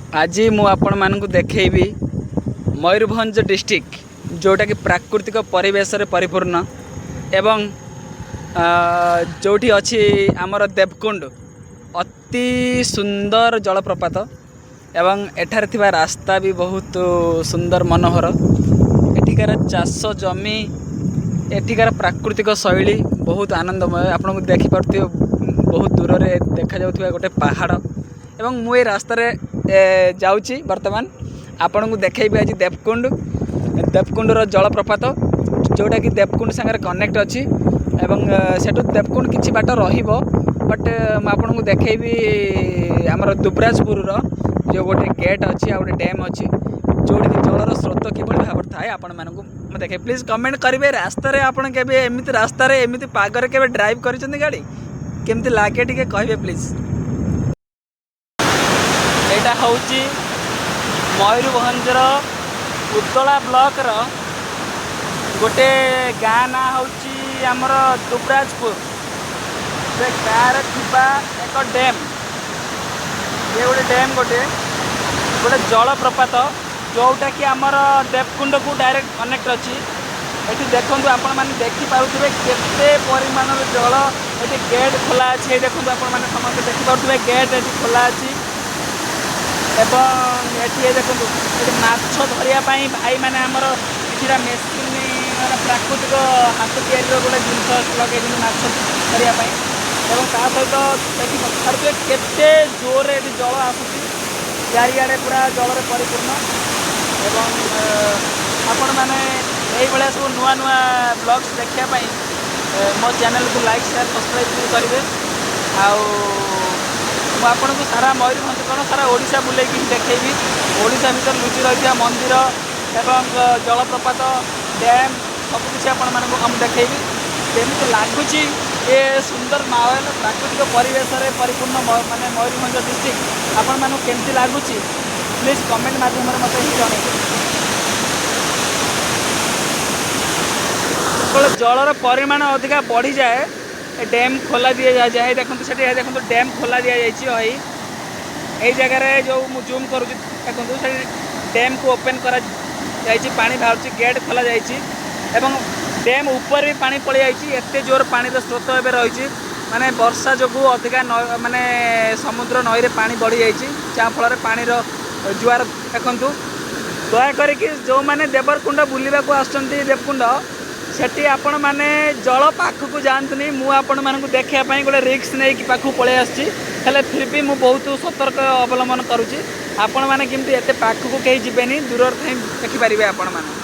आज मु आपण मानक देखी मयूरभंज डिस्ट्रिक्ट जोटा कि प्राकृतिक परिवेश रे परिपूर्ण एवं जोठी अच्छी आमर देवकुंड अति सुंदर जलप्रपात एवं एठार थिबा रास्ता भी बहुत सुंदर मनोहर। एठिकार चाष जमी एठिकार प्राकृतिक शैली बहुत आनंदमय। आपन देखि पारथि बहुत दूर रे देखा जाउथबा गोटे पहाड़ एवं मु ए रास्ता रे जाउची वर्तमान आपन को देखैबे आज देवकुंड जलप्रपात जोटा कि देवकुंड संगे कनेक्ट अच्छी एवं सेठू देवकुंड किछि बाट रहिबो बट मैं आपन को देखैबी हमर दुबराजपुर जो गोटे गेट अच्छी आ गोटे डैम अच्छी जोड़ी जलर स्रोत किभली भाव थाए आपण मानक मैं देखे। प्लीज कमेंट करेंगे रास्ता रे आपन केबे एमिति रास्ता रे एमिति पागर केबे ड्राइव करिसंती गाड़ी केमति लागे टिके कहबे प्लीज। एटा होची मयूरभंजर उदला ब्लॉक रो गोटे गाँ ना होची हमर दुबराजपुर। से गाँव थिबा एक डैम ये गोटे डैम गोटे जलप्रपात जोटा कि आमर देवकुंड को डायरेक्ट कनेक्ट अच्छी। ये देखु आपण मैंने देखिपे केते परिमाण जल ये गेट खोला अच्छे देखो आपण मैंने समस्त देखिपे गेट ये खोला अच्छी एवं ये देखो ये माछ धरिया भाई मैंने आमर किसी मेसीन प्राकृतिक हाथ या गोटे जिन लगे माछ धरिया एवं ता सहित देखिए केते जोर ये जल आसूसी चारिआडे पूरा जल परिपूर्ण एवं आपण मैंने ये सब नुआ नुआ ब्लॉग्स देखापी मो चैनल को लाइक शेयर सब्सक्राइब करेंगे। आपन को सारा मयूरभंज कौन सारा ओडिशा बुलेकी देखी ओडिशा भीतर लुचि रही मंदिर एवं जलप्रपात डैम सबकि हम देखी केमी लगुच ये सुंदर माहौल प्राकृतिक परिवेश रे परिपूर्ण माने मयूरभंज डिस्ट्रिक्ट आपण मानू केमती लगुच प्लीज कमेंट माध्यम मत ही जन। जलर परिमाण अधिका बढ़ी जाए डैम खोला दि जाए देखो देखो डैम खोला दि जाए यही जगार जो जूम करूँ देखो डैम को ओपन कर पानी बाहर गेट खोला जाए डैम ऊपर भी पानी पड़ जाते जोर पानी स्रोत एवं रही माने वर्षा जो अधिका माने समुद्र नई रे पानी बढ़ी जाइए जहाँफल पानी जुआर देखु दयाकोरी जो मैंने देवरकुंड बुलवा को आसुँच देवकुंड सेठी आपण मैंने जल पाखक जातुनी मुझे मानक देखापी गोटे रिक्स नहीं पाखक पलि आसी फिर भी मुझे बहुत सतर्क अवलम्बन करुँची आपण मैंने किमती एत पाखक कहीं जीवेनि दूर देखिपारे आपण मैंने।